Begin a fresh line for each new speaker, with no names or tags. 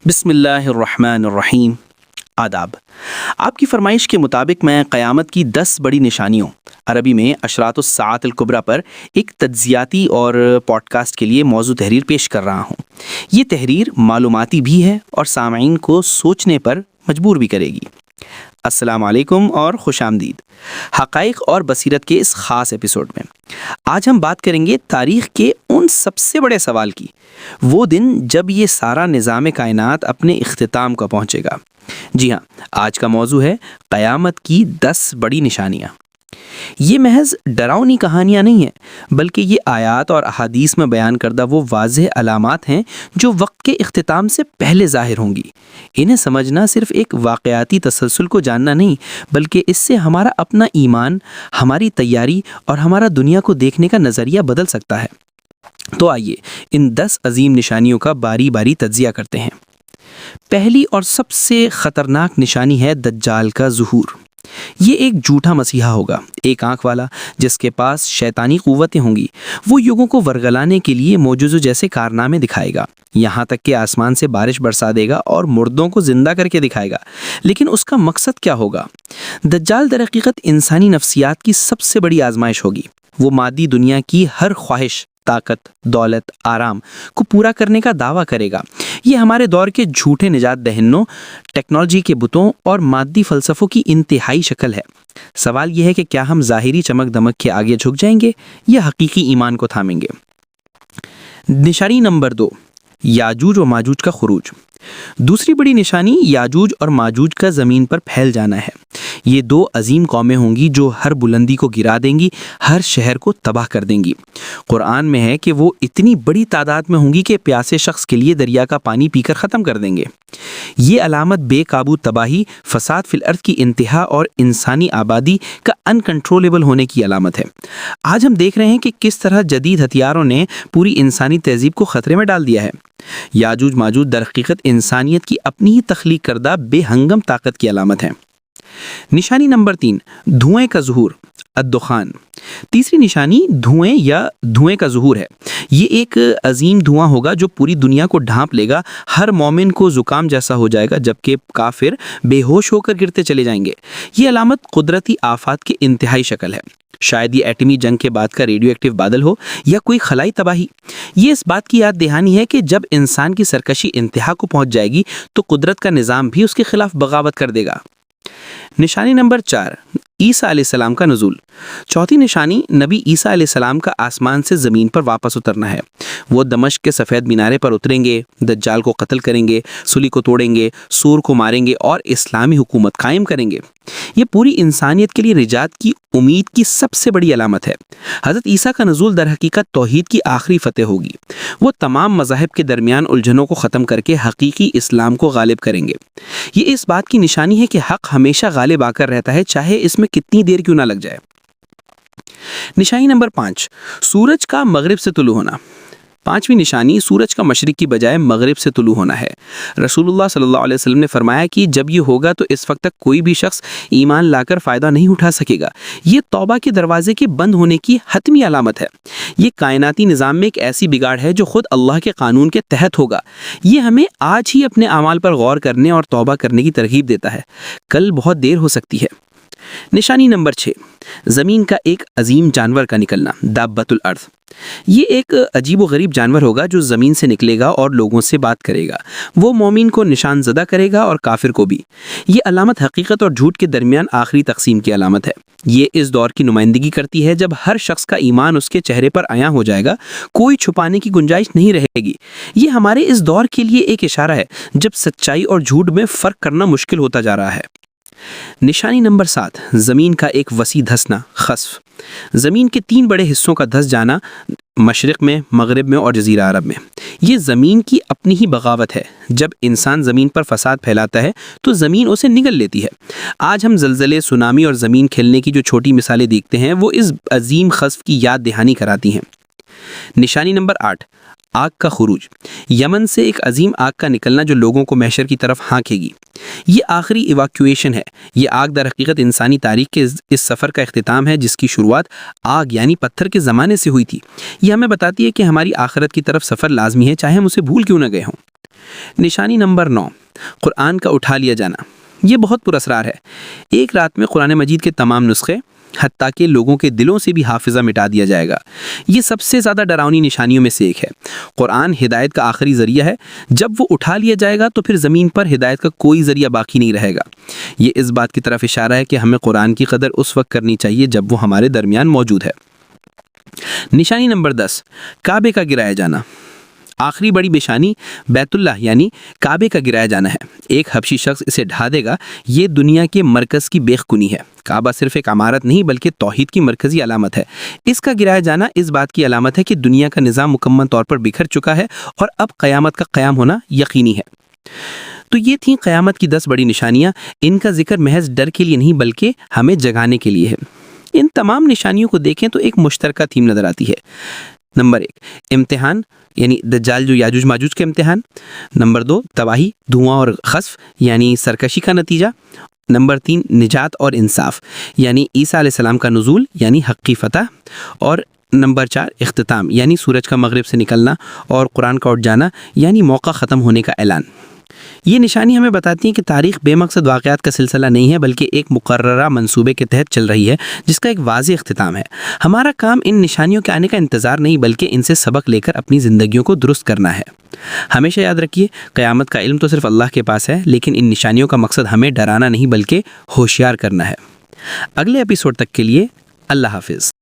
بسم اللہ الرحمن الرحیم۔ آداب۔ آپ کی فرمائش کے مطابق میں قیامت کی 10 بڑی نشانیوں، عربی میں اشراط الساعۃ الکبریٰ پر ایک تجزیاتی اور پوڈ کاسٹ کے لیے موضوع تحریر پیش کر رہا ہوں۔ یہ تحریر معلوماتی بھی ہے اور سامعین کو سوچنے پر مجبور بھی کرے گی۔ السلام علیکم اور خوش آمدید حقائق اور بصیرت کے اس خاص ایپیسوڈ میں۔ آج ہم بات کریں گے تاریخ کے ان سب سے بڑے سوال کی، وہ دن جب یہ سارا نظام کائنات اپنے اختتام کو پہنچے گا۔ جی ہاں، آج کا موضوع ہے قیامت کی 10 بڑی نشانیاں۔ یہ محض ڈراؤنی کہانیاں نہیں ہیں، بلکہ یہ آیات اور احادیث میں بیان کردہ وہ واضح علامات ہیں جو وقت کے اختتام سے پہلے ظاہر ہوں گی۔ انہیں سمجھنا صرف ایک واقعاتی تسلسل کو جاننا نہیں، بلکہ اس سے ہمارا اپنا ایمان، ہماری تیاری اور ہمارا دنیا کو دیکھنے کا نظریہ بدل سکتا ہے۔ تو آئیے ان 10 عظیم نشانیوں کا باری باری تجزیہ کرتے ہیں۔ پہلی اور سب سے خطرناک نشانی ہے دجال کا ظہور۔ یہ ایک جھوٹا مسیحا ہوگا، ایک آنکھ والا جس کے پاس شیطانی قوتیں ہوں گی۔ وہ لوگوں کو ورگلانے کے لیے معجزوں جیسے کارنامے دکھائے گا، یہاں تک کہ آسمان سے بارش برسا دے گا اور مردوں کو زندہ کر کے دکھائے گا۔ لیکن اس کا مقصد کیا ہوگا؟ دجال در حقیقت انسانی نفسیات کی سب سے بڑی آزمائش ہوگی۔ وہ مادی دنیا کی ہر خواہش، طاقت، دولت، آرام کو پورا کرنے کا دعویٰ کرے گا۔ یہ ہمارے دور کے جھوٹے نجات دہندوں، ٹیکنالوجی کے بتوں اور مادی فلسفوں کی انتہائی شکل ہے۔ سوال یہ ہے کہ کیا ہم ظاہری چمک دمک کے آگے جھک جائیں گے یا حقیقی ایمان کو تھامیں گے؟ نشانی نمبر 2، یاجوج و ماجوج کا خروج۔ دوسری بڑی نشانی یاجوج اور ماجوج کا زمین پر پھیل جانا ہے۔ یہ 2 عظیم قومیں ہوں گی جو ہر بلندی کو گرا دیں گی، ہر شہر کو تباہ کر دیں گی۔ قرآن میں ہے کہ وہ اتنی بڑی تعداد میں ہوں گی کہ پیاسے شخص کے لیے دریا کا پانی پی کر ختم کر دیں گے۔ یہ علامت بے قابو تباہی، فساد فی الارض کی انتہا اور انسانی آبادی کا انکنٹرولیبل ہونے کی علامت ہے۔ آج ہم دیکھ رہے ہیں کہ کس طرح جدید ہتھیاروں نے پوری انسانی تہذیب کو خطرے میں ڈال دیا ہے۔ یاجوج ماجوج در حقیقت انسانیت کی اپنی ہی تخلیق کردہ بے ہنگم طاقت کی علامت ہے۔ نشانی نمبر 3، دھوئیں کا ظہور، الدخان۔ تیسری نشانی دھوئیں کا ظہور ہے۔ یہ ایک عظیم دھواں ہوگا جو پوری دنیا کو ڈھانپ لے گا۔ ہر مومن کو زکام جیسا ہو جائے گا، جبکہ کافر بے ہوش ہو کر گرتے چلے جائیں گے۔ یہ علامت قدرتی آفات کی انتہائی شکل ہے۔ شاید یہ ایٹمی جنگ کے بعد کا ریڈیو ایکٹیو بادل ہو یا کوئی خلائی تباہی۔ یہ اس بات کی یاد دہانی ہے کہ جب انسان کی سرکشی انتہا کو پہنچ جائے گی تو قدرت کا نظام بھی اس کے خلاف بغاوت کر دے گا۔ نشانی نمبر 4، عیسیٰ علیہ السلام کا نزول۔ چوتھی نشانی نبی عیسیٰ علیہ السلام کا آسمان سے زمین پر واپس اترنا ہے۔ وہ دمشق کے سفید مینارے پر اتریں گے، دجال کو قتل کریں گے، سلی کو توڑیں گے، سور کو ماریں گے اور اسلامی حکومت قائم کریں گے۔ یہ پوری انسانیت کے لیے نجات کی امید کی سب سے بڑی علامت ہے۔ حضرت عیسیٰ کا نزول در حقیقت توحید کی آخری فتح ہوگی۔ وہ تمام مذاہب کے درمیان الجھنوں کو ختم کر کے حقیقی اسلام کو غالب کریں گے۔ یہ اس بات کی نشانی ہے کہ حق ہمیشہ غالب آ کر رہتا ہے، چاہے اس میں کتنی دیر کیوں نہ لگ جائے۔ نشانی نمبر 5، سورج کا مغرب سے طلوع ہونا۔ پانچویں نشانی سورج کا مشرق کی بجائے مغرب سے طلوع ہونا ہے۔ رسول اللہ صلی اللہ علیہ وسلم نے فرمایا کہ جب یہ ہوگا تو اس وقت تک کوئی بھی شخص ایمان لا کر فائدہ نہیں اٹھا سکے گا۔ یہ توبہ کے دروازے کے بند ہونے کی حتمی علامت ہے۔ یہ کائناتی نظام میں ایک ایسی بگاڑ ہے جو خود اللہ کے قانون کے تحت ہوگا۔ یہ ہمیں آج ہی اپنے اعمال پر غور کرنے اور توبہ کرنے کی ترغیب دیتا ہے، کل بہت دیر ہو سکتی ہے۔ نشانی نمبر 6، زمین کا ایک عظیم جانور کا نکلنا، دابۃ الارض۔ یہ ایک عجیب و غریب جانور ہوگا جو زمین سے نکلے گا اور لوگوں سے بات کرے گا۔ وہ مومن کو نشان زدہ کرے گا اور کافر کو بھی۔ یہ علامت حقیقت اور جھوٹ کے درمیان آخری تقسیم کی علامت ہے۔ یہ اس دور کی نمائندگی کرتی ہے جب ہر شخص کا ایمان اس کے چہرے پر عیاں ہو جائے گا، کوئی چھپانے کی گنجائش نہیں رہے گی۔ یہ ہمارے اس دور کے لیے ایک اشارہ ہے جب سچائی اور جھوٹ میں فرق کرنا مشکل ہوتا جا رہا ہے۔ نشانی نمبر 7، زمین کا ایک وسیع دھسنا، خسف۔ زمین کے 3 بڑے حصوں کا دھس جانا، مشرق میں، مغرب میں اور جزیرہ عرب میں۔ یہ زمین کی اپنی ہی بغاوت ہے۔ جب انسان زمین پر فساد پھیلاتا ہے تو زمین اسے نگل لیتی ہے۔ آج ہم زلزلے، سونامی اور زمین کھلنے کی جو چھوٹی مثالیں دیکھتے ہیں وہ اس عظیم خسف کی یاد دہانی کراتی ہیں۔ نشانی نمبر 8، آگ کا خروج۔ یمن سے ایک عظیم آگ کا نکلنا جو لوگوں کو محشر کی طرف ہانکے گی۔ یہ آخری ایواکویشن ہے۔ یہ آگ در حقیقت انسانی تاریخ کے اس سفر کا اختتام ہے جس کی شروعات آگ یعنی پتھر کے زمانے سے ہوئی تھی۔ یہ ہمیں بتاتی ہے کہ ہماری آخرت کی طرف سفر لازمی ہے، چاہے ہم اسے بھول کیوں نہ گئے ہوں۔ نشانی نمبر 9، قرآن کا اٹھا لیا جانا۔ یہ بہت پراسرار ہے۔ ایک رات میں قرآن مجید کے تمام نسخے حتیٰ کہ لوگوں کے دلوں سے بھی حافظہ مٹا دیا جائے گا۔ یہ سب سے زیادہ ڈراؤنی نشانیوں میں سے ایک ہے۔ قرآن ہدایت کا آخری ذریعہ ہے، جب وہ اٹھا لیا جائے گا تو پھر زمین پر ہدایت کا کوئی ذریعہ باقی نہیں رہے گا۔ یہ اس بات کی طرف اشارہ ہے کہ ہمیں قرآن کی قدر اس وقت کرنی چاہیے جب وہ ہمارے درمیان موجود ہے۔ نشانی نمبر 10، کعبے کا گرایا جانا۔ آخری بڑی نشانی بیت اللہ یعنی کعبے کا گرایا جانا ہے۔ ایک حبشی شخص اسے ڈھا دے گا۔ یہ دنیا کے مرکز کی بیخ کنی ہے۔ کعبہ صرف ایک عمارت نہیں بلکہ توحید کی مرکزی علامت ہے۔ اس کا گرایا جانا اس بات کی علامت ہے کہ دنیا کا نظام مکمل طور پر بکھر چکا ہے اور اب قیامت کا قیام ہونا یقینی ہے۔ تو یہ تھیں قیامت کی 10 بڑی نشانیاں۔ ان کا ذکر محض ڈر کے لیے نہیں بلکہ ہمیں جگانے کے لیے ہے۔ ان تمام نشانیوں کو دیکھیں تو ایک مشترکہ تھیم نظر آتی ہے۔ نمبر 1، امتحان یعنی دجال جو یاجوج ماجوج کے امتحان۔ نمبر 2، تباہی، دھواں اور خسف یعنی سرکشی کا نتیجہ۔ نمبر 3، نجات اور انصاف یعنی عیسیٰ علیہ السلام کا نزول یعنی حق کی فتح۔ اور نمبر 4، اختتام یعنی سورج کا مغرب سے نکلنا اور قرآن کا اٹھ جانا یعنی موقع ختم ہونے کا اعلان۔ یہ نشانی ہمیں بتاتی ہیں کہ تاریخ بے مقصد واقعات کا سلسلہ نہیں ہے بلکہ ایک مقررہ منصوبے کے تحت چل رہی ہے جس کا ایک واضح اختتام ہے۔ ہمارا کام ان نشانیوں کے آنے کا انتظار نہیں بلکہ ان سے سبق لے کر اپنی زندگیوں کو درست کرنا ہے۔ ہمیشہ یاد رکھیے، قیامت کا علم تو صرف اللہ کے پاس ہے، لیکن ان نشانیوں کا مقصد ہمیں ڈرانا نہیں بلکہ ہوشیار کرنا ہے۔ اگلے ایپیسوڈ تک کے لیے اللہ حافظ۔